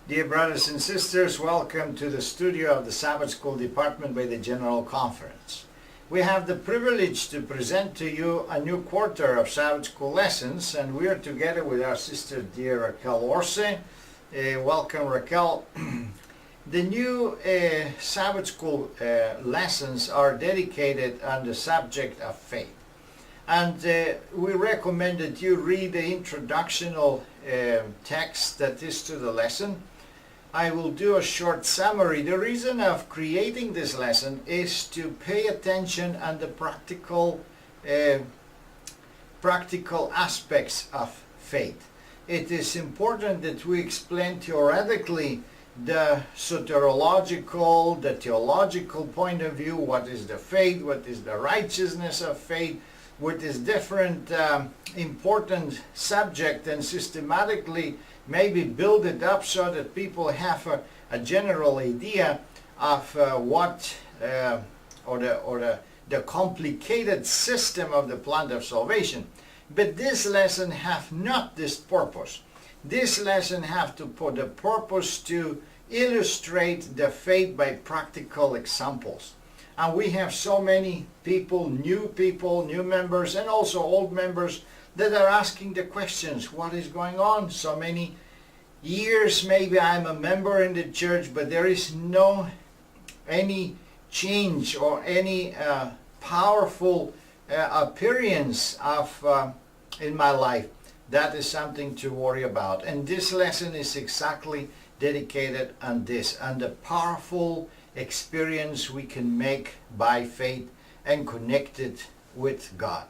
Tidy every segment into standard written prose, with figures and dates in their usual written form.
Dear brothers and sisters, welcome to the studio of the Sabbath School Department by the General Conference. We have the privilege to present to you a new quarter of Sabbath School lessons, and we are together with our sister, dear Raquel Orse. Welcome, Raquel. The new Sabbath School lessons are dedicated on the subject of faith. And we recommend that you read the introductional text that is to the lesson. I will do a short summary. The reason of creating this lesson is to pay attention on the practical aspects of faith. It is important that we explain theoretically the soteriological, the theological point of view, what is the faith, what is the righteousness of faith, with this different important subject, and systematically maybe build it up so that people have a general idea of what or the complicated system of the plan of salvation. But this lesson have not this purpose. This lesson have to put the purpose to illustrate the faith by practical examples. And we have so many people, new members, and also old members that are asking the questions, what is going on? So many years maybe I'm a member in the church, but there is no any change or any powerful appearance of in my life. That is something to worry about. And this lesson is exactly dedicated on this, on the powerful experience we can make by faith and connected with God.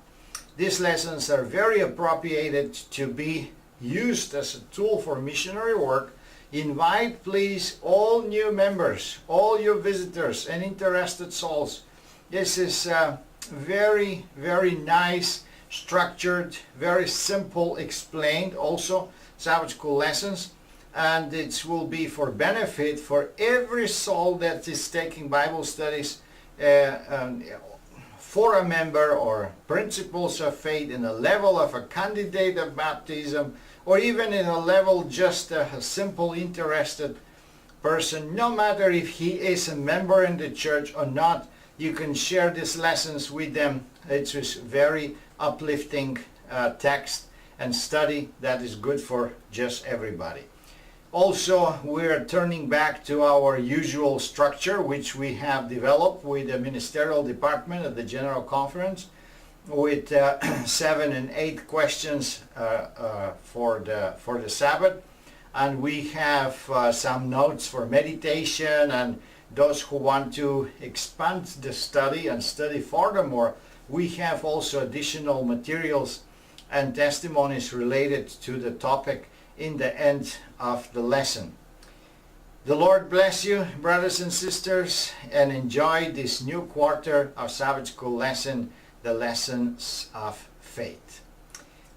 These lessons are very appropriated to be used as a tool for missionary work. Invite, please, all new members, all your visitors and interested souls. This is very, very nice, structured, very simple, explained also Sabbath School lessons. And it will be for benefit for every soul that is taking Bible studies for a member, or principles of faith in a level of a candidate of baptism, or even in a level just a simple interested person. No matter if he is a member in the church or not, you can share these lessons with them. It's just very uplifting text and study that is good for just everybody. Also, we're turning back to our usual structure, which we have developed with the ministerial department of the General Conference, with 7 and 8 questions for the Sabbath. And we have some notes for meditation, and those who want to expand the study and study furthermore, we have also additional materials and testimonies related to the topic in the end of the lesson. The Lord bless you, brothers and sisters, and enjoy this new quarter of Sabbath School lesson, the lessons of faith.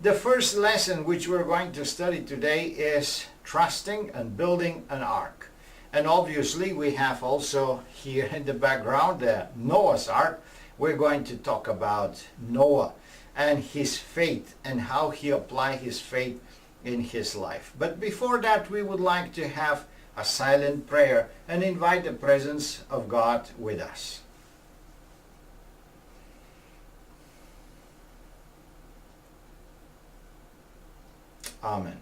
The first lesson which we're going to study today is trusting and building an ark. And obviously we have also here in the background the Noah's Ark. We're going to talk about Noah and his faith and how he applied his faith in his life. But before that, we would like to have a silent prayer and invite the presence of God with us. Amen.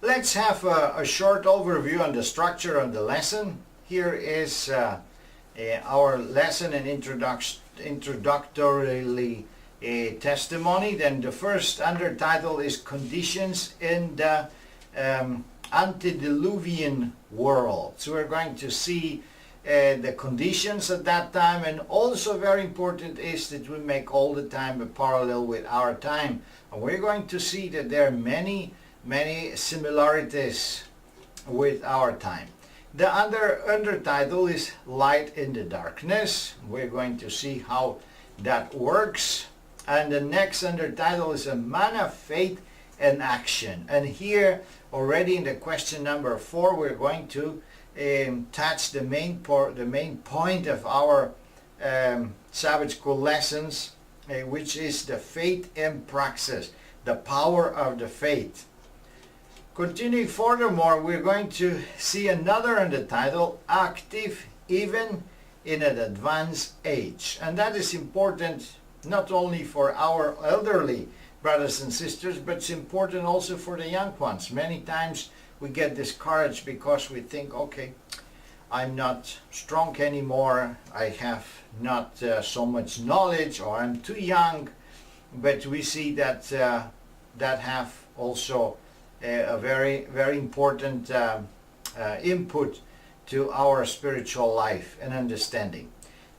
Let's have a short overview on the structure of the lesson. Here is our lesson and introductorily a testimony. Then the first undertitle is Conditions in the Antediluvian World. So we're going to see the conditions at that time, and also very important is that we make all the time a parallel with our time. And we're going to see that there are many similarities with our time. The undertitle is Light in the Darkness. We're going to see how that works. And the next undertitle is A Man of Faith and Action. And here, already in the question number 4, we're going to touch the main point of our Sabbath School lessons, which is the faith in praxis, the power of the faith. Continuing furthermore, we're going to see another in the title, Active Even in an Advanced Age. And that is important not only for our elderly brothers and sisters, but it's important also for the young ones. Many times we get discouraged because we think, okay, I'm not strong anymore, I have not so much knowledge, or I'm too young. But we see that that have also a very, very important input to our spiritual life and understanding.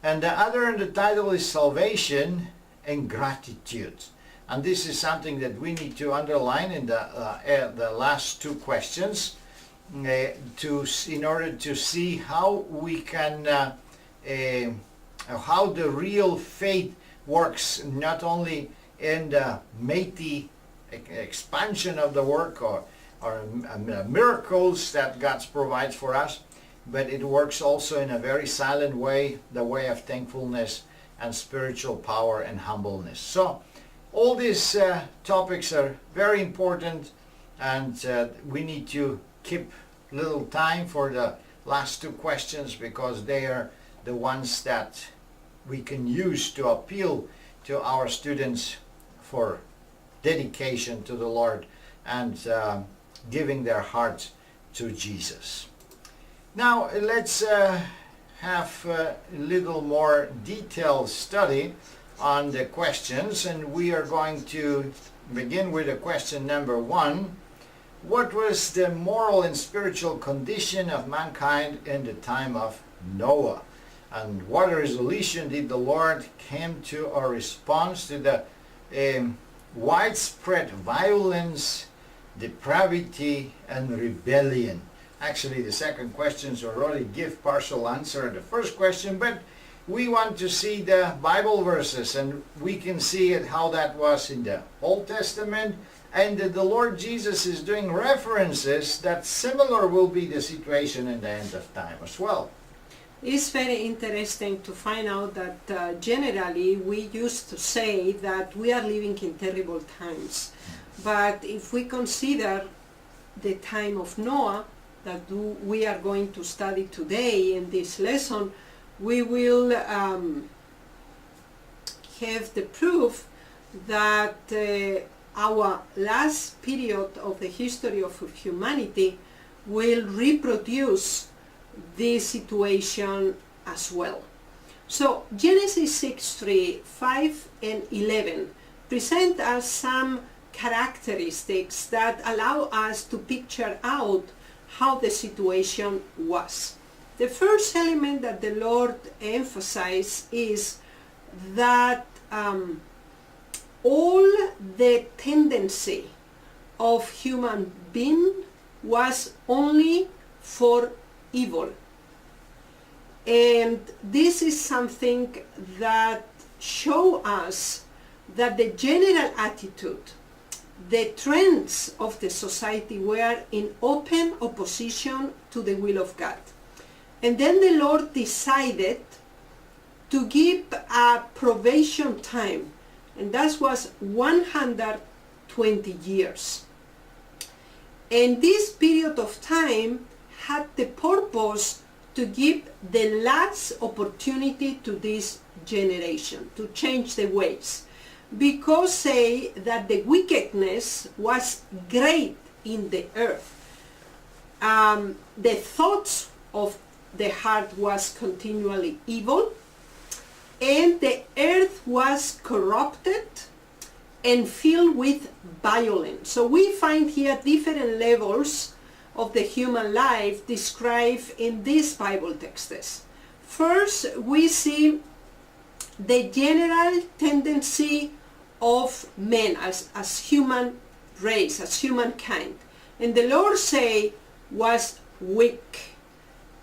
And the other in the title is Salvation and Gratitude. And this is something that we need to underline in the last two questions in order to see how we can, how the real faith works, not only in the mighty expansion of the work or miracles that God provides for us, but it works also in a very silent way, the way of thankfulness and spiritual power and humbleness. So all these topics are very important, and we need to keep little time for the last two questions, because they are the ones that we can use to appeal to our students for dedication to the Lord and giving their hearts to Jesus. Now let's have a little more detailed study on the questions, and we are going to begin with the question number 1. What was the moral and spiritual condition of mankind in the time of Noah? And what resolution did the Lord come to or response to the widespread violence, depravity, and rebellion? Actually, the second question already give partial answer to the first question, but we want to see the Bible verses, and we can see it how that was in the Old Testament, and that the Lord Jesus is doing references that similar will be the situation in the end of time as well. It's very interesting to find out that generally we used to say that we are living in terrible times. But if we consider the time of Noah that we are going to study today in this lesson, we will have the proof that our last period of the history of humanity will reproduce this situation as well. So Genesis 6:3, 5 and 11 present us some characteristics that allow us to picture out how the situation was. The first element that the Lord emphasized is that all the tendency of human being was only for evil. And this is something that shows us that the general attitude, the trends of the society were in open opposition to the will of God. And then the Lord decided to give a probation time, and that was 120 years. And this period of time had the purpose to give the last opportunity to this generation to change the ways, because say that the wickedness was great in the earth. The thoughts of the heart was continually evil, and the earth was corrupted and filled with violence. So we find here different levels of the human life described in these Bible texts. First, we see the general tendency of men as human race, as humankind. And the Lord say was weak,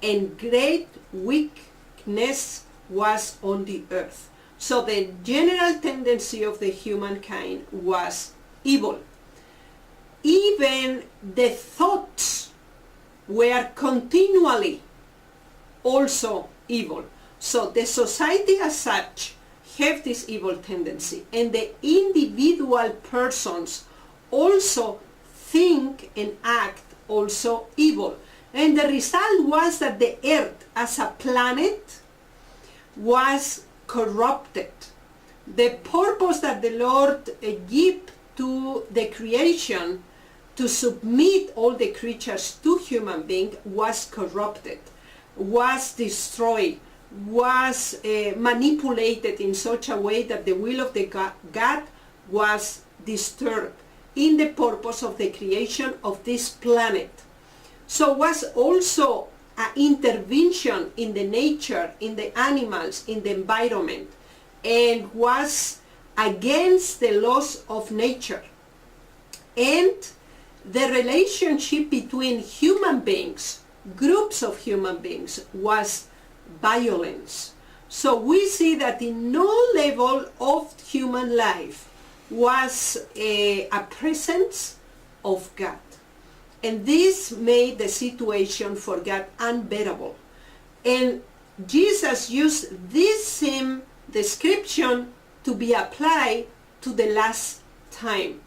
and great weakness was on the earth. So the general tendency of the humankind was evil. Even the thoughts were continually also evil. So the society as such have this evil tendency, and the individual persons also think and act also evil. And the result was that the earth as a planet was corrupted. The purpose that the Lord gave to the creation to submit all the creatures to human being was corrupted, was destroyed, was manipulated in such a way that the will of the God was disturbed in the purpose of the creation of this planet. So was also an intervention in the nature, in the animals, in the environment, and was against the laws of nature. And the relationship between human beings, groups of human beings, was violence. So we see that in no level of human life was a presence of God. And this made the situation for God unbearable. And Jesus used this same description to be applied to the last time.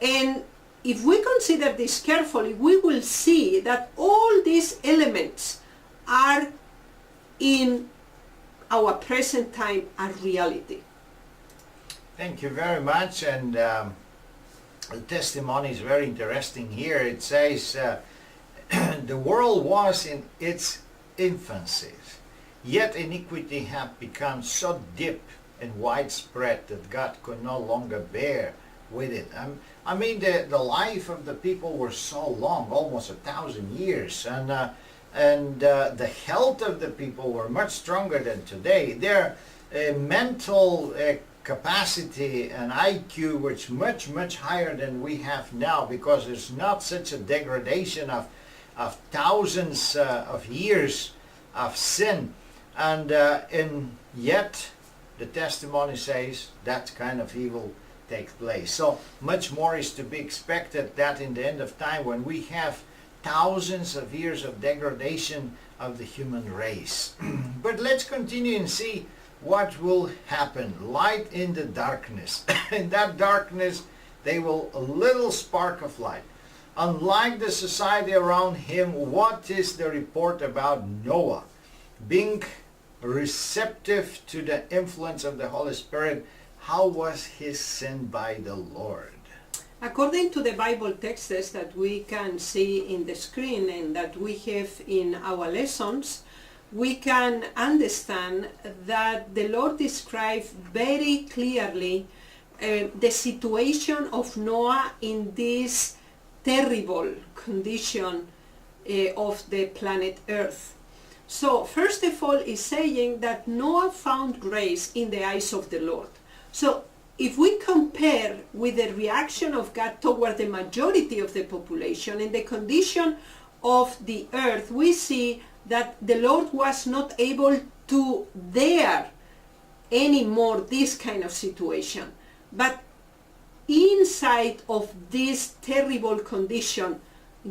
And if we consider this carefully, we will see that all these elements are in our present time a reality. Thank you very much. And the testimony is very interesting here. It says, the world was in its infancy, yet iniquity had become so deep and widespread that God could no longer bear with it. I mean, the life of the people were so long, almost 1,000 years, and the health of the people were much stronger than today. Their mental capacity and IQ was much, much higher than we have now, because there's not such a degradation of thousands of years of sin. And yet the testimony says that kind of evil takes place. So much more is to be expected, that in the end of time, when we have thousands of years of degradation of the human race. But let's continue and see what will happen. Light in the darkness. In that darkness, they will a little spark of light. Unlike the society around him, what is the report about Noah? Being receptive to the influence of the Holy Spirit, how was he sent by the Lord? According to the Bible texts that we can see in the screen and that we have in our lessons, we can understand that the Lord described very clearly the situation of Noah in this terrible condition of the planet Earth. So first of all, is saying that Noah found grace in the eyes of the Lord. So if we compare with the reaction of God toward the majority of the population and the condition of the earth, we see that the Lord was not able to dare anymore this kind of situation. But inside of this terrible condition,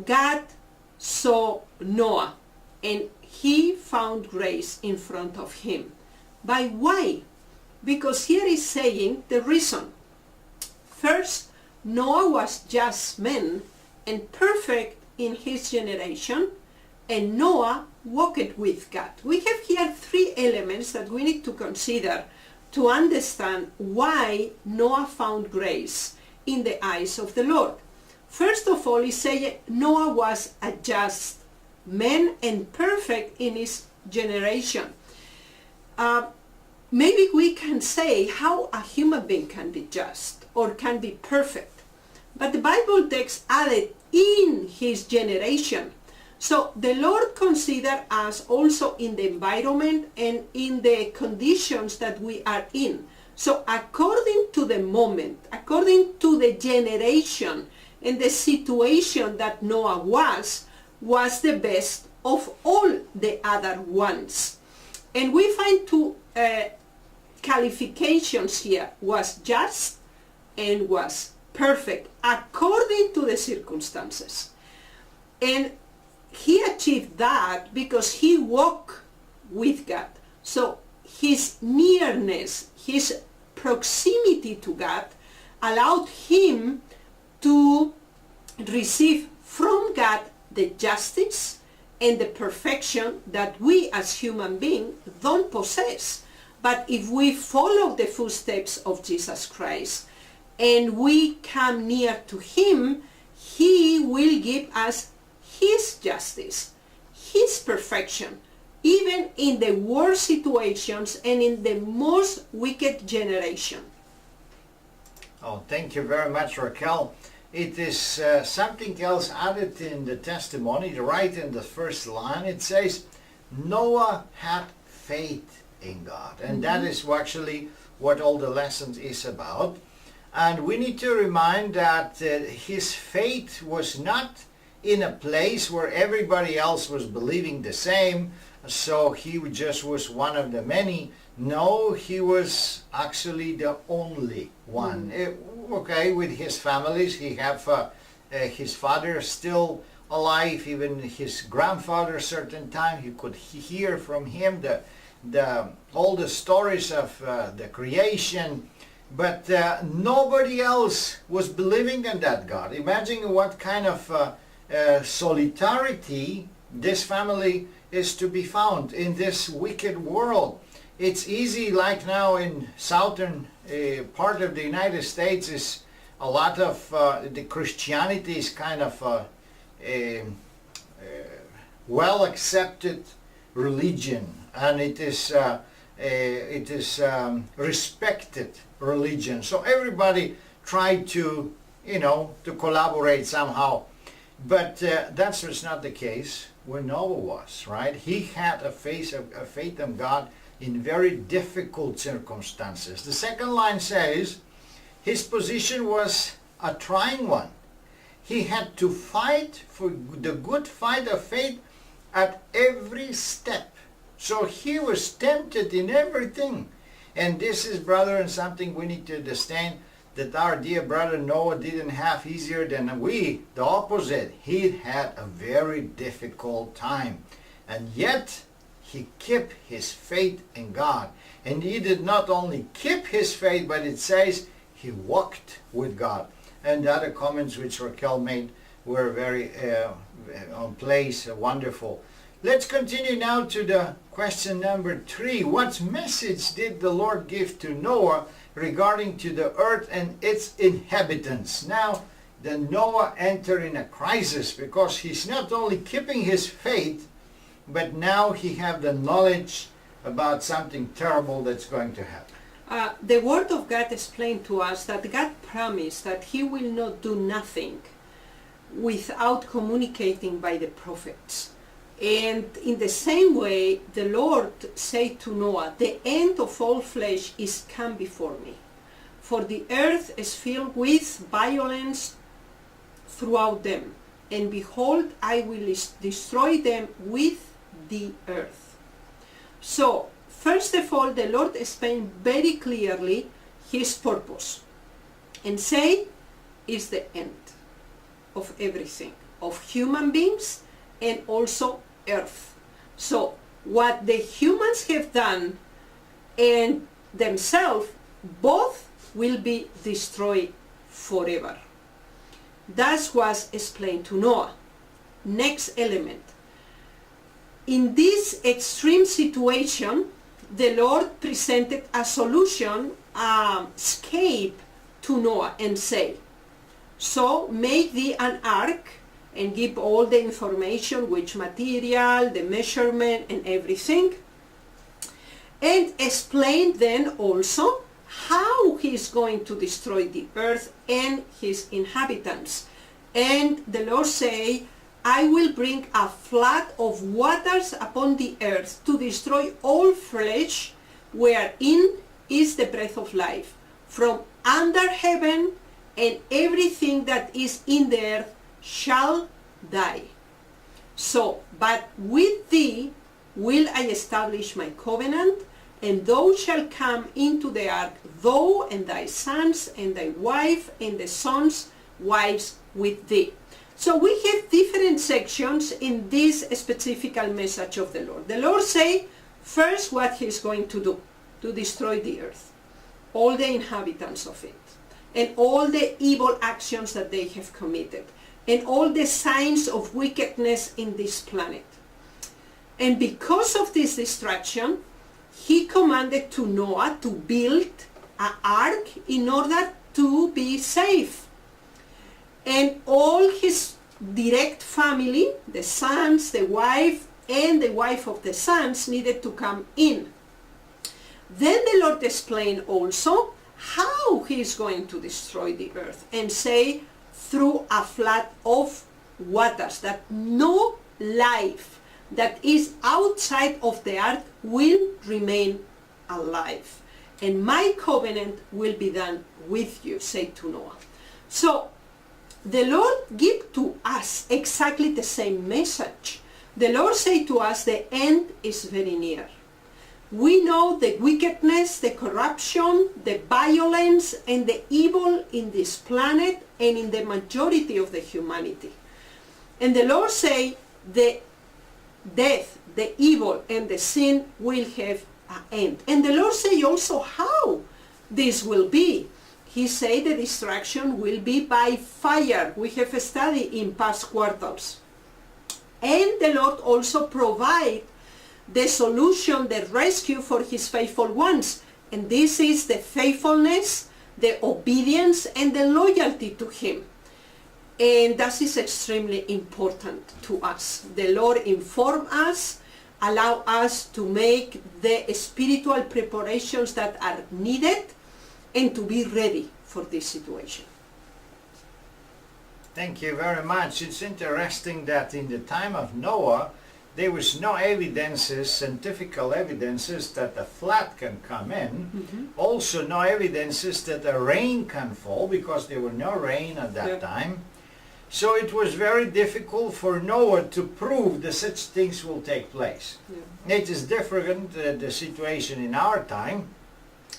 God saw Noah and he found grace in front of him. By why? Because here is saying the reason. First, Noah was just man and perfect in his generation, and Noah walked with God. We have here three elements that we need to consider to understand why Noah found grace in the eyes of the Lord. First of all, he said Noah was a just man and perfect in his generation. Maybe we can say how a human being can be just or can be perfect. But the Bible text added in his generation. So the Lord considered us also in the environment and in the conditions that we are in. So according to the moment, according to the generation and the situation that Noah was the best of all the other ones. And we find two qualifications here: was just and was perfect according to the circumstances. And he achieved that because he walked with God. So his nearness, his proximity to God allowed him to receive from God the justice and the perfection that we as human beings don't possess. But if we follow the footsteps of Jesus Christ and we come near to him, he will give us his justice, his perfection, even in the worst situations and in the most wicked generation. Oh, thank you very much, Raquel. It is something else added in the testimony, right in the first line. It says, Noah had faith in God. And that is actually what all the lessons is about. And we need to remind that his faith was not in a place where everybody else was believing the same, so he just was one of the many. No, he was actually the only one. Okay, with his families, he have his father still alive, even his grandfather. Certain time he could hear from him all the stories of the creation, but nobody else was believing in that God. Imagine what kind of solidarity this family is to be found in this wicked world. It's easy, like now in southern part of the United States, is a lot of the Christianity is kind of well accepted religion, and it is respected religion. So everybody tried to, to collaborate somehow. But that's just not the case where Noah was, right? He had a faith in God in very difficult circumstances. The second line says his position was a trying one. He had to fight for the good fight of faith at every step. So he was tempted in everything. And this is, brethren, something we need to understand, that our dear brother Noah didn't have easier than we. The opposite. He had a very difficult time. And yet, he kept his faith in God. And he did not only keep his faith, but it says he walked with God. And the other comments which Raquel made were very on place, wonderful. Let's continue now to the question number 3. What message did the Lord give to Noah regarding to the earth and its inhabitants? Now, the Noah entered in a crisis because he's not only keeping his faith, but now he have the knowledge about something terrible that's going to happen. The Word of God explained to us that God promised that he will not do nothing without communicating by the prophets. And in the same way, the Lord said to Noah, the end of all flesh is come before me. For the earth is filled with violence throughout them. And behold, I will destroy them with the earth. So, first of all, the Lord explained very clearly his purpose. And say, is the end of everything, of human beings and also earth. So what the humans have done and themselves, both will be destroyed forever. That was explained to Noah. Next element. In this extreme situation, the Lord presented a solution, escape to Noah, and say, so make thee an ark, and give all the information, which material, the measurement, and everything. And explain then also how he is going to destroy the earth and his inhabitants. And the Lord say, I will bring a flood of waters upon the earth to destroy all flesh, wherein is the breath of life, from under heaven, and everything that is in the earth shall die. So, but with thee will I establish my covenant, and thou shalt come into the ark, thou and thy sons and thy wife and the sons' wives with thee. So we have different sections in this specific message of the Lord. The Lord say first what he is going to do, to destroy the earth, all the inhabitants of it, and all the evil actions that they have committed. and all the signs of wickedness in this planet. And because of this destruction, he commanded to Noah to build an ark in order to be safe. And all his direct family, the sons, the wife, and the wife of the sons needed to come in. Then the Lord explained also how he is going to destroy the earth, and say through a flood of waters, that no life that is outside of the ark will remain alive. And my covenant will be done with you, say to Noah. So the Lord give to us exactly the same message. The Lord say to us, the end is very near. We know the wickedness, the corruption, the violence, and the evil in this planet and in the majority of the humanity. And the Lord say the death, the evil, and the sin will have an end. And the Lord say also how this will be. He say the destruction will be by fire. We have studied in past quarters. And the Lord also provide the solution, the rescue for his faithful ones. And this is the faithfulness, the obedience, and the loyalty to him. And that is extremely important to us. The Lord inform us, allow us to make the spiritual preparations that are needed, and to be ready for this situation. Thank you very much. It's interesting that in the time of Noah, there was no evidences, scientific evidences that a flood can come in. Mm-hmm. Also no evidences that a rain can fall, because there were no rain at that time. So it was very difficult for Noah to prove that such things will take place. Yeah. It is different, the situation in our time,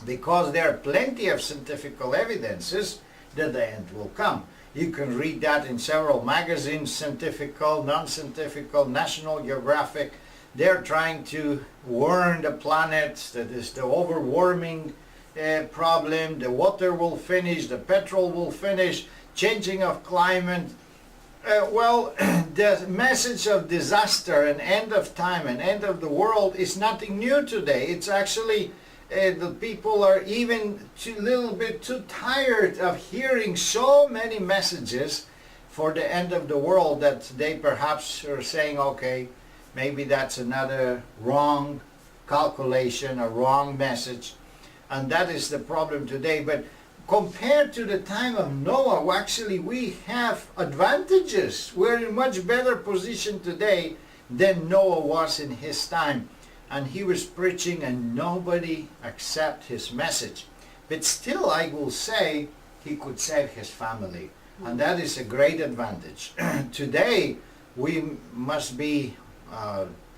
because there are plenty of scientific evidences that the end will come. You can read that in several magazines, scientific, non-scientific, National Geographic. They're trying to warn the planet that is the overwarming problem, the water will finish, the petrol will finish, changing of climate. The message of disaster and end of time and end of the world is nothing new today. It's actually the people are even a little bit too tired of hearing so many messages for the end of the world that they perhaps are saying, okay, maybe that's another wrong calculation, a wrong message. And that is the problem today. But compared to the time of Noah, actually we have advantages. We're in a much better position today than Noah was in his time. And he was preaching and nobody accepted his message. But still, I will say, he could save his family. And that is a great advantage. Today, we must be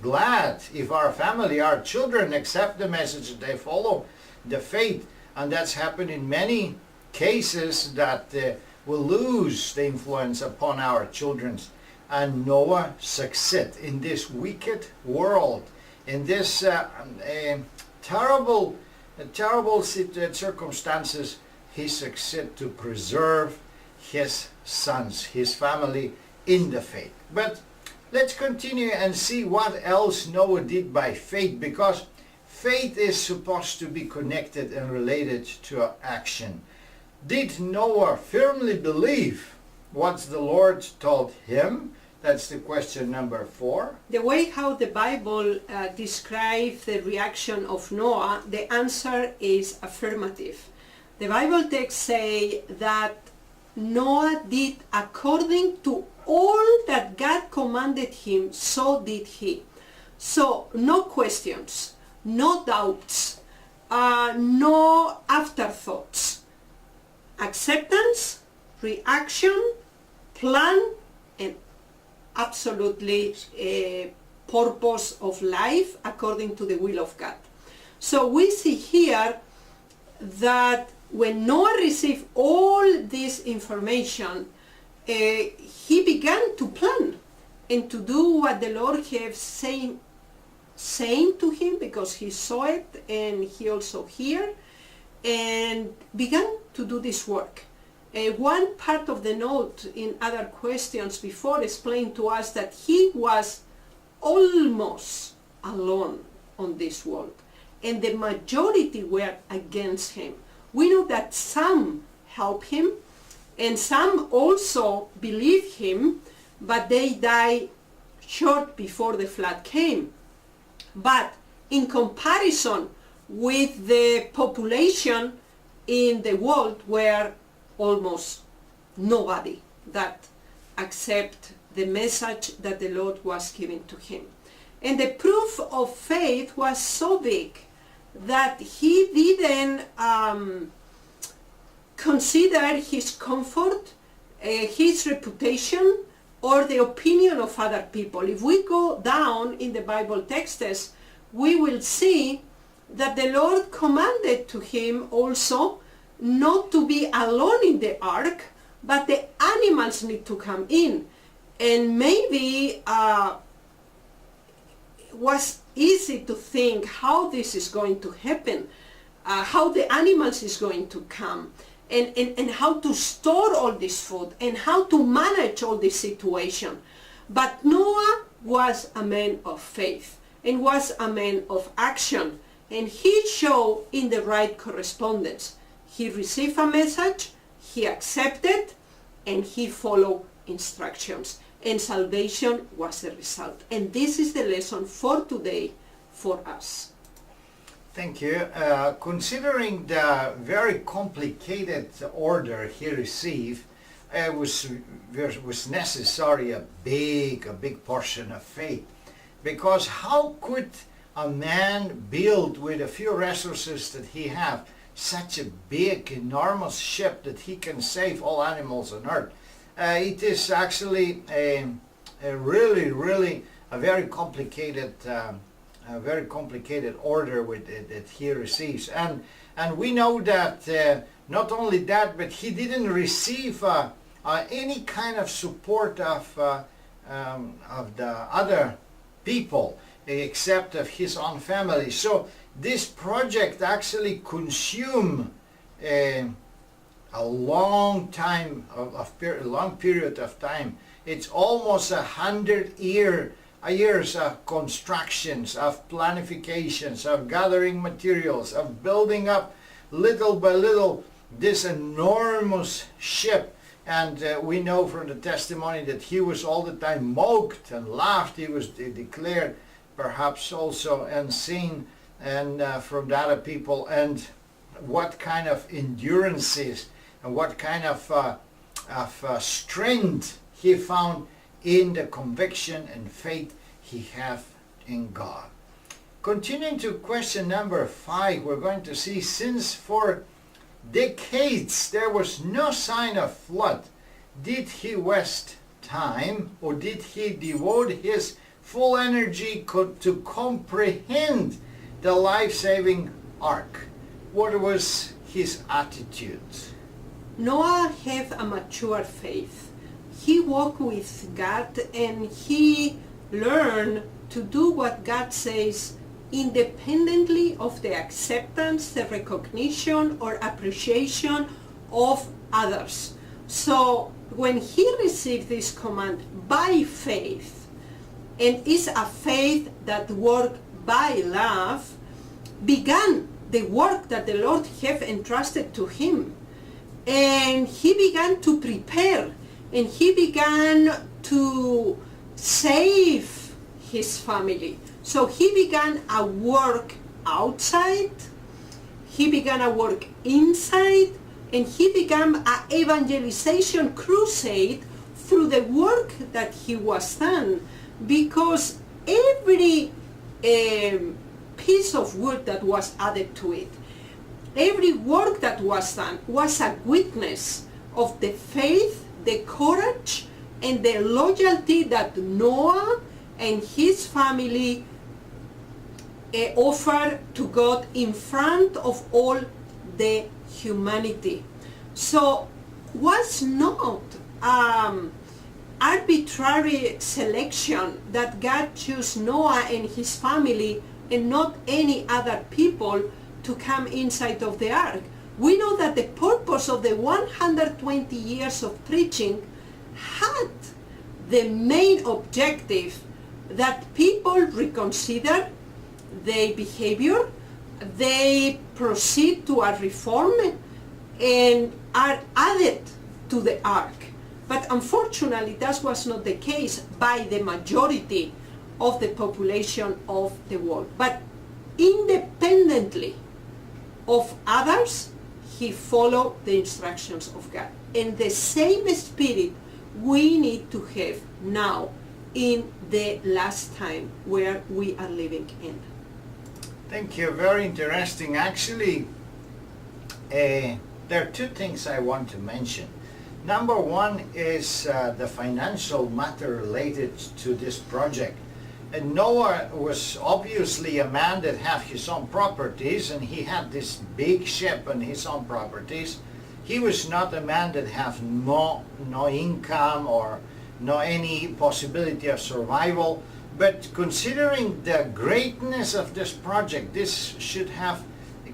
glad if our family, our children accept the message, they follow the faith. And that's happened in many cases that will lose the influence upon our children. And Noah succeeded in this wicked world. In this terrible circumstances, he succeeded to preserve his sons, his family in the faith. But let's continue and see what else Noah did by faith, because faith is supposed to be connected and related to action. Did Noah firmly believe what the Lord told him? That's the question number 4. The way how the Bible describes the reaction of Noah, the answer is affirmative. The Bible text say that Noah did according to all that God commanded him, so did he. So no questions, no doubts, no afterthoughts. Acceptance, reaction, plan, and absolutely purpose of life according to the will of God. So we see here that when Noah received all this information, he began to plan and to do what the Lord have saying to him, because he saw it and he also heard, and began to do this work. one part of the note in other questions before explained to us that he was almost alone on this world, and the majority were against him. We know that some helped him, and some also believed him, but they died short before the flood came. But in comparison with the population in the world were almost nobody that accept the message that the Lord was giving to him. And the proof of faith was so big that he didn't consider his comfort, his reputation, or the opinion of other people. If we go down in the Bible texts, we will see that the Lord commanded to him also not to be alone in the ark, but the animals need to come in. And maybe was easy to think how this is going to happen, how the animals is going to come, and how to store all this food, and how to manage all this situation. But Noah was a man of faith, and was a man of action, and he showed in the right correspondence. He received a message, he accepted, and he followed instructions. And salvation was the result. And this is the lesson for today for us. Thank you. Considering the very complicated order he received, was necessary a big portion of faith. Because how could a man build with a few resources that he have such a big, enormous ship that he can save all animals on earth? It is actually a really a very complicated order that he receives, and we know that not only that, but he didn't receive any kind of support of the other people except of his own family. So this project actually consumed a long period of time. It's almost 100 years of constructions, of planifications, of gathering materials, of building up little by little this enormous ship. And we know from the testimony that he was all the time mocked and laughed. He was declared perhaps also unseen and from the other people. And what kind of endurances and what kind of strength he found in the conviction and faith he have in God. Continuing to question number 5, we're going to see, since for decades there was no sign of flood, did he waste time, or did he devote his full energy to comprehend the life-saving ark? What was his attitude? Noah had a mature faith. He walked with God, and he learned to do what God says independently of the acceptance, the recognition, or appreciation of others. So when he received this command by faith, and is a faith that worked by love, began the work that the Lord have entrusted to him. And he began to prepare, and he began to save his family. So he began a work outside, he began a work inside, and he began an evangelization crusade through the work that he was done. Because every piece of wood that was added to it, every work that was done was a witness of the faith, the courage, and the loyalty that Noah and his family offered to God in front of all the humanity. So was not arbitrary selection that God chose Noah and his family and not any other people to come inside of the ark. we know that the purpose of the 120 years of preaching had the main objective that people reconsider their behavior, they proceed to a reform and are added to the ark. But unfortunately, that was not the case by the majority of the population of the world. But independently of others, he followed the instructions of God. And the same spirit we need to have now in the last time where we are living in. Thank you. Very interesting. Actually, there are two things I want to mention. Number one is the financial matter related to this project. And Noah was obviously a man that had his own properties, and he had this big ship and his own properties. He was not a man that had no income or no any possibility of survival. But considering the greatness of this project, this should have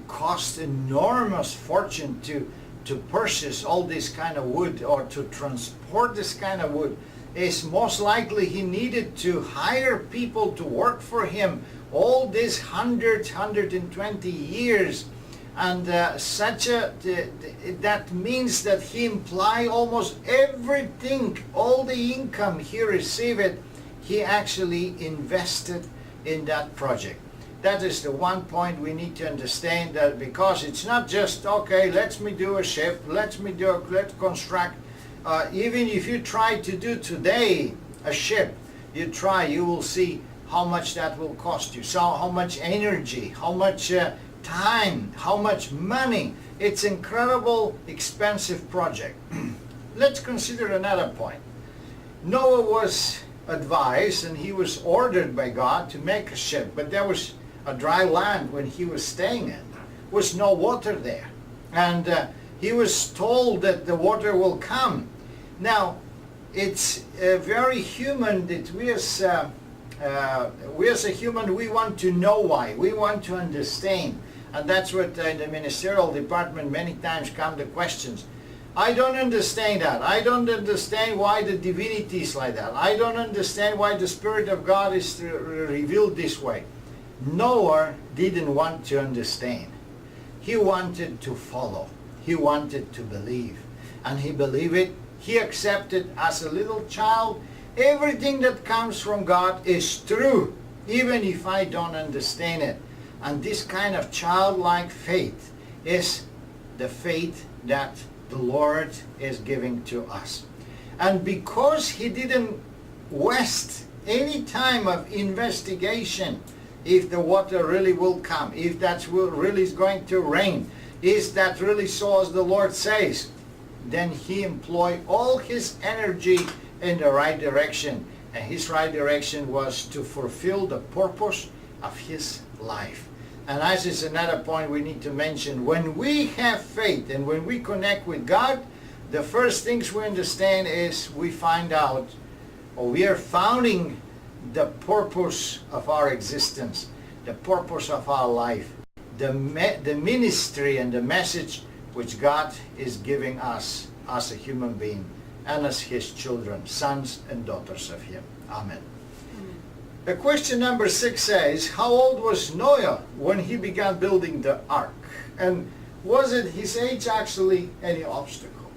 cost enormous fortune to purchase all this kind of wood or to transport this kind of wood. Is most likely he needed to hire people to work for him all these 120 years. And that means that he implied almost everything, all the income he received, he actually invested in that project. That is the one point we need to understand, that because it's not just, okay, let's do a ship, let's construct. Even if you try to do today a ship, you will see how much that will cost you. So how much energy, how much time, how much money. It's incredible expensive project. Let's consider another point. Noah was advised and he was ordered by God to make a ship, but there was a dry land when he was staying in. There was no water there. And he was told that the water will come. Now, it's very human that we as a human, we want to know why. We want to understand. And that's what in the ministerial department many times come the questions. I don't understand that. I don't understand why the divinity is like that. I don't understand why the Spirit of God is revealed this way. Noah didn't want to understand. He wanted to follow. He wanted to believe. And he believed it. He accepted as a little child, everything that comes from God is true, even if I don't understand it. And this kind of childlike faith is the faith that the Lord is giving to us. And because he didn't waste any time of investigation, if the water really will come, if that really is going to rain, is that really so as the Lord says, then he employed all his energy in the right direction. And his right direction was to fulfill the purpose of his life. And as is another point we need to mention, when we have faith and when we connect with God, the first things we understand is we find out, or we are founding the purpose of our existence, the purpose of our life, the ministry and the message which God is giving us as a human being and as his children, sons and daughters of him. Amen. The question number 6 says, how old was Noah when he began building the ark? And was it his age actually any obstacle?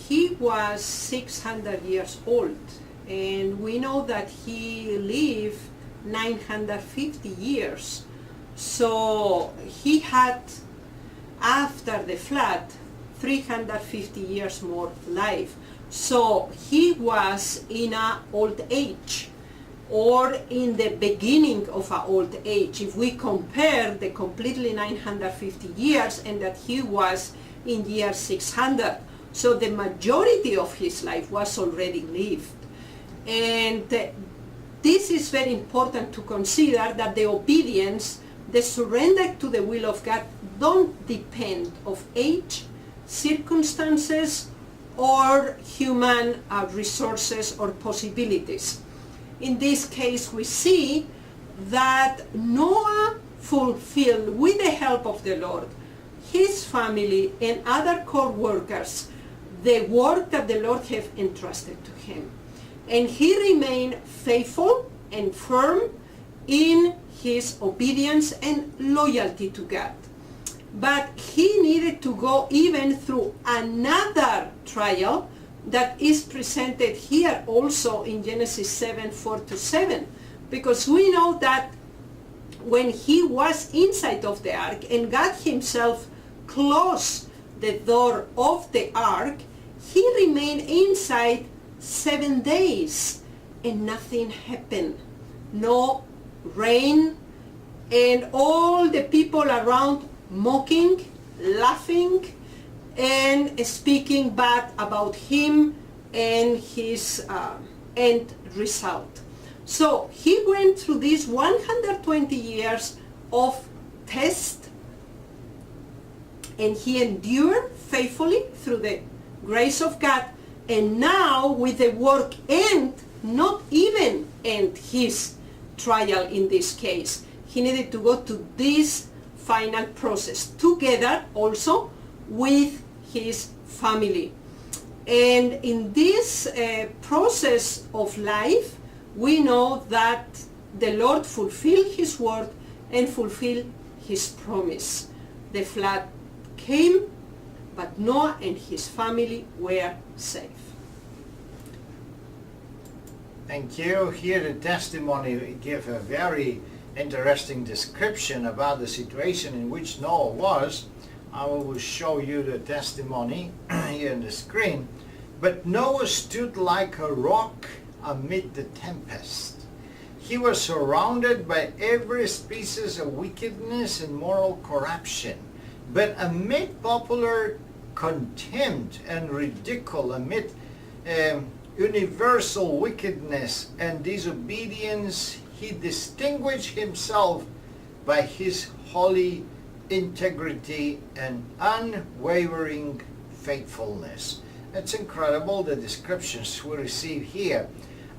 He was 600 years old, and we know that he lived 950 years. So he had, after the flood, 350 years more life. So he was in an old age, or in the beginning of an old age. If we compare the completely 950 years and that he was in year 600. So the majority of his life was already lived. And this is very important to consider, that the obedience, the surrender to the will of God, don't depend of age, circumstances, or human resources or possibilities. In this case, we see that Noah fulfilled, with the help of the Lord, his family, and other co-workers the work that the Lord have entrusted to him. And he remained faithful and firm in his obedience and loyalty to God. But he needed to go even through another trial that is presented here also in Genesis 7:4-7, because we know that when he was inside of the ark and God himself closed the door of the ark, he remained inside 7 days and nothing happened. No rain, and all the people around mocking, laughing, and speaking bad about him and his end result. So he went through these 120 years of test, and he endured faithfully through the grace of God, and now with the work end, not even end his trial in this case. He needed to go to this final process together also with his family. And in this process of life, we know that the Lord fulfilled his word and fulfilled his promise. The flood came, but Noah and his family were safe. Thank you. Here the testimony gives a very interesting description about the situation in which Noah was. I will show you the testimony here on the screen. But Noah stood like a rock amid the tempest. He was surrounded by every species of wickedness and moral corruption. But amid popular contempt and ridicule, amid universal wickedness and disobedience, he distinguished himself by his holy integrity and unwavering faithfulness. It's incredible, the descriptions we receive here.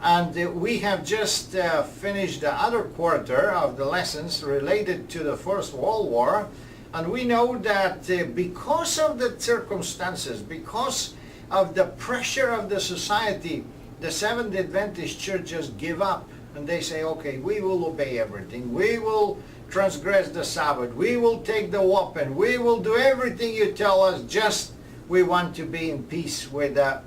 And we have just finished the other quarter of the lessons related to the First World War. And we know that because of the circumstances, because of the pressure of the society, the Seventh Adventist Church just give up. And they say, okay, we will obey everything. We will transgress the Sabbath. We will take the weapon. We will do everything you tell us. Just we want to be in peace with the,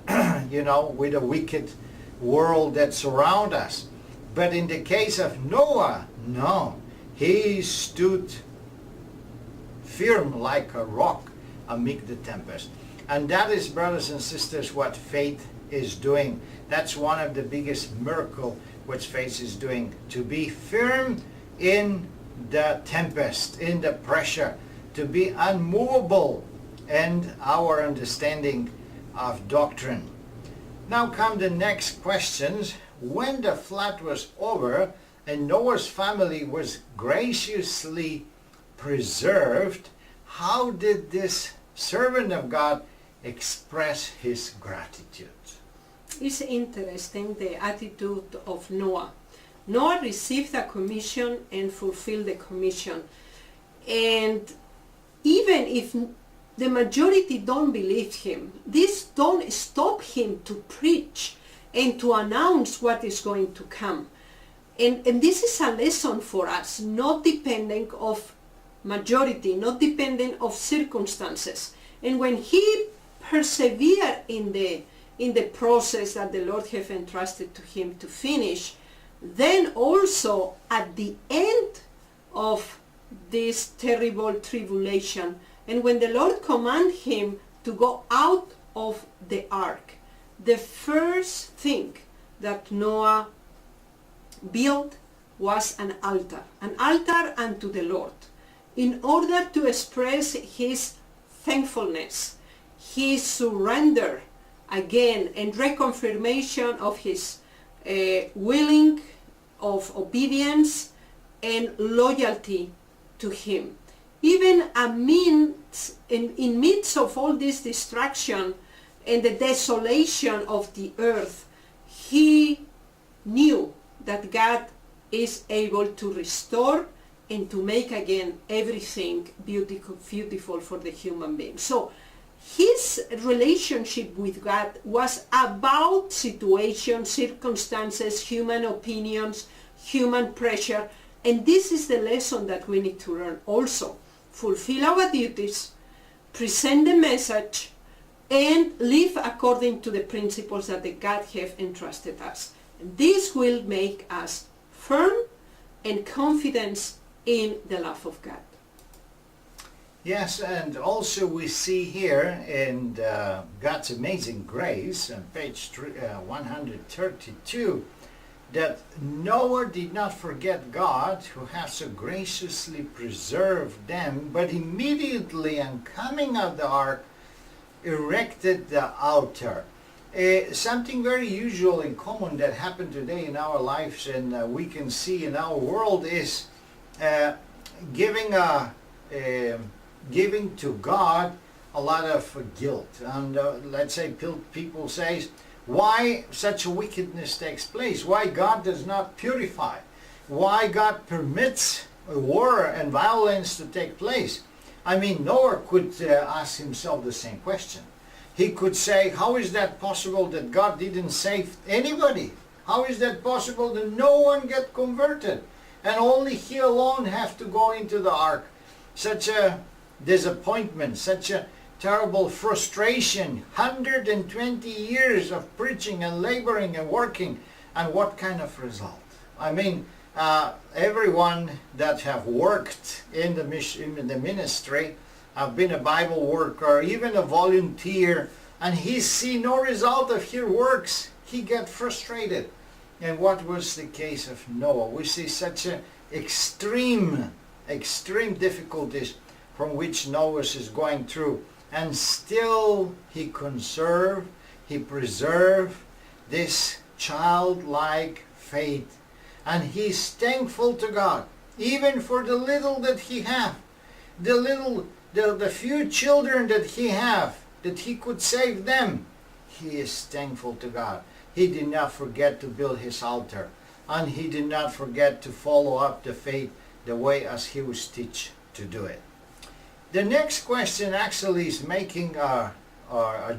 with the wicked world that surround us. But in the case of Noah, no, he stood firm like a rock amid the tempest. And that is, brothers and sisters, what faith is doing. That's one of the biggest miracles which faith is doing, to be firm in the tempest, in the pressure, to be unmovable in our understanding of doctrine. Now come the next questions. When the flood was over and Noah's family was graciously preserved, how did this servant of God express his gratitude? It's interesting, the attitude of Noah. Noah received a commission and fulfilled the commission. And even if the majority don't believe him, this don't stop him to preach and to announce what is going to come. And this is a lesson for us, not depending of majority, not depending of circumstances. And when he persevered in the process that the Lord have entrusted to him to finish, then also at the end of this terrible tribulation, and when the Lord commanded him to go out of the ark, the first thing that Noah built was an altar unto the Lord, in order to express his thankfulness, his surrender again, and reconfirmation of his willing of obedience and loyalty to him. Even in midst of all this destruction and the desolation of the earth, he knew that God is able to restore and to make again everything beautiful for the human being. So his relationship with God was about situations, circumstances, human opinions, human pressure, and this is the lesson that we need to learn also. Fulfill our duties, present the message, and live according to the principles that the God have entrusted us. And this will make us firm and confident in the love of God. Yes, and also we see here in God's Amazing Grace on page 132 that Noah did not forget God, who has so graciously preserved them, but immediately on coming out of the ark erected the altar. Something very usual and common that happened today in our lives, and we can see in our world, is giving to God a lot of guilt. And let's say people say, why such a wickedness takes place? Why God does not purify? Why God permits war and violence to take place? I mean, Noah could ask himself the same question. He could say, how is that possible that God didn't save anybody? How is that possible that no one get converted and only he alone have to go into the ark? Such a disappointment, such a terrible frustration, 120 years of preaching and laboring and working, and what kind of result? I mean, everyone that have worked in the ministry, have been a Bible worker, even a volunteer, and he see no result of his works, he get frustrated. And what was the case of Noah? We see such a extreme difficulties from which Noah is going through, and still he preserved this childlike faith, and he's thankful to God even for the little that he have, the few children that he have, that he could save them. He is thankful to God. He did not forget to build his altar, and he did not forget to follow up the faith the way as he was taught to do it. The next question actually is making a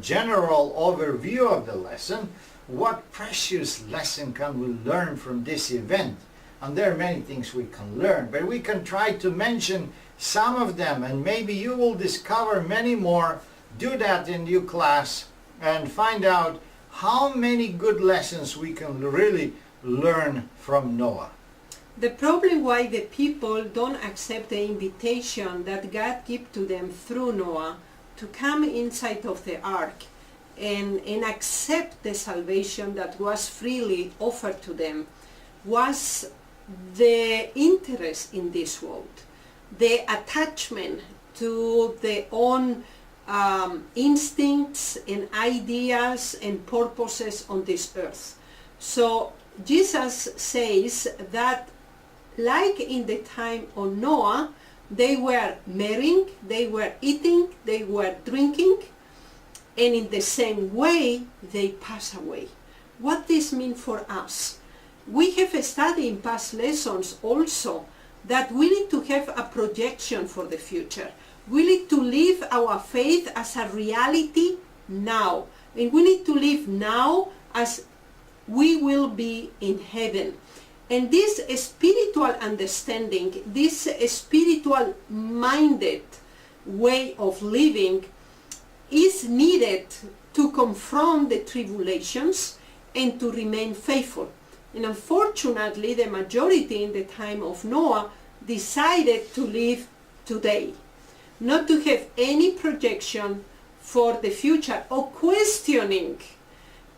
general overview of the lesson. What precious lesson can we learn from this event? And there are many things we can learn, but we can try to mention some of them, and maybe you will discover many more. Do that in your class and find out how many good lessons we can really learn from Noah. The problem why the people don't accept the invitation that God gave to them through Noah to come inside of the ark and accept the salvation that was freely offered to them was the interest in this world, the attachment to their own instincts and ideas and purposes on this earth. So Jesus says that like in the time of Noah, they were marrying, they were eating, they were drinking, and in the same way they pass away. What this means for us? We have studied in past lessons also that we need to have a projection for the future. We need to live our faith as a reality now. And we need to live now as we will be in heaven. And this spiritual understanding, this spiritual minded way of living is needed to confront the tribulations and to remain faithful. And unfortunately, the majority in the time of Noah decided to live today, not to have any projection for the future or questioning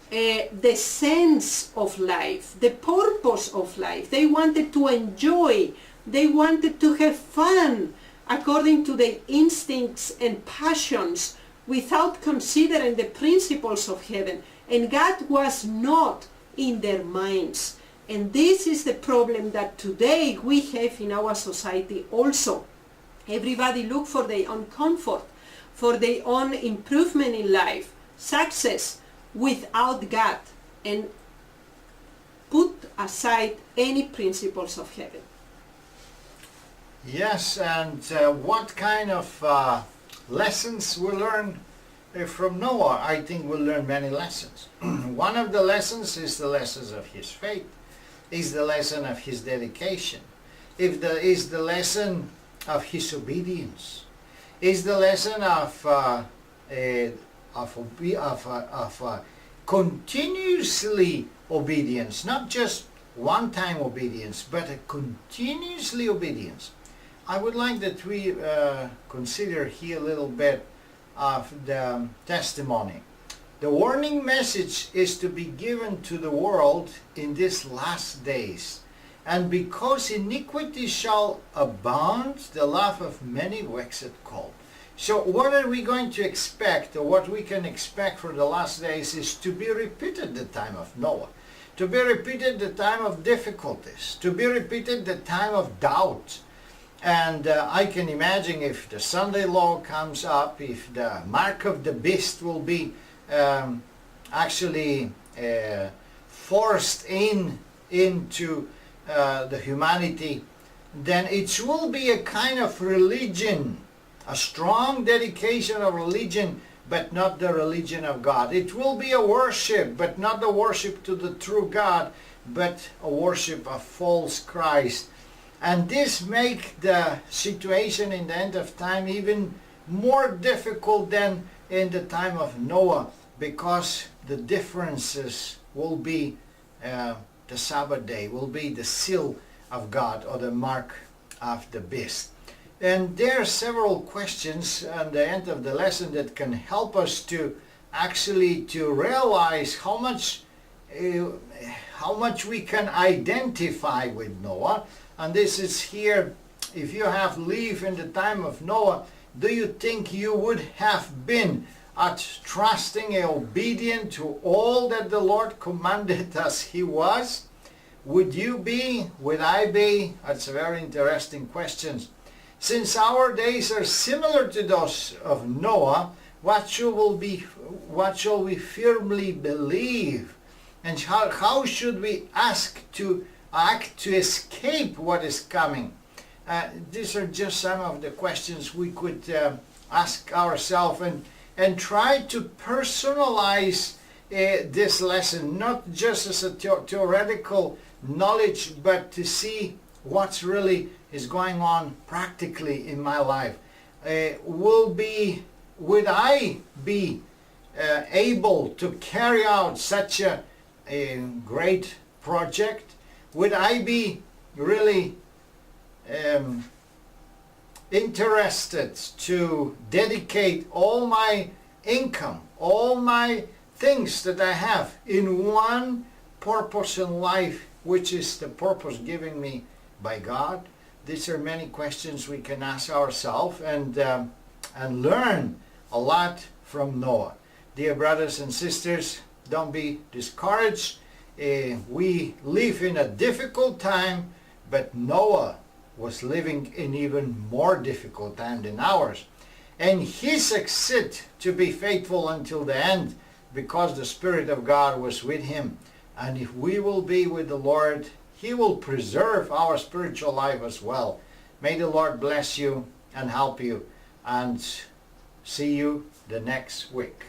the sense of life, the purpose of life. They wanted to enjoy, they wanted to have fun according to their instincts and passions without considering the principles of heaven. And God was not in their minds. And this is the problem that today we have in our society also. Everybody look for their own comfort, for their own improvement in life, success, without God, and put aside any principles of heaven. Yes, and what kind of lessons we learn from Noah? I think we'll learn many lessons. One of the lessons is the lessons of his faith, is the lesson of his dedication, is the lesson of his obedience, is the lesson of continuously obedience, not just one-time obedience, but a continuously obedience. I would like that we consider here a little bit of the testimony. The warning message is to be given to the world in these last days. And because iniquity shall abound, the love of many waxeth cold. So what are we going to expect, or what we can expect for the last days, is to be repeated the time of Noah, to be repeated the time of difficulties, to be repeated the time of doubt. And I can imagine if the Sunday law comes up, if the mark of the beast will be actually forced into the humanity, then it will be a kind of religion, a strong dedication of religion, but not the religion of God. It will be a worship, but not the worship to the true God, but a worship of false Christ. And this make the situation in the end of time even more difficult than in the time of Noah, because the differences will be the Sabbath day, will be the seal of God, or the mark of the beast. And there are several questions at the end of the lesson that can help us to actually to realize how much we can identify with Noah. And this is here: if you have lived in the time of Noah, do you think you would have been trusting and obedient to all that the Lord commanded as he was? Would you be? Would I be? That's a very interesting question. Since our days are similar to those of Noah, what shall we firmly believe? And how should we act to escape what is coming? These are just some of the questions we could ask ourselves, and try to personalize this lesson, not just as a theoretical knowledge, but to see what's really is going on practically in my life. Would I be able to carry out such a great project? Would I be really interested to dedicate all my income, all my things that I have in one purpose in life, which is the purpose given me by God? These are many questions we can ask ourselves, and learn a lot from Noah. Dear brothers and sisters, don't be discouraged. We live in a difficult time, but Noah was living in even more difficult time than ours. And he succeeded to be faithful until the end, because the Spirit of God was with him. And if we will be with the Lord, he will preserve our spiritual life as well. May the Lord bless you and help you, and see you the next week.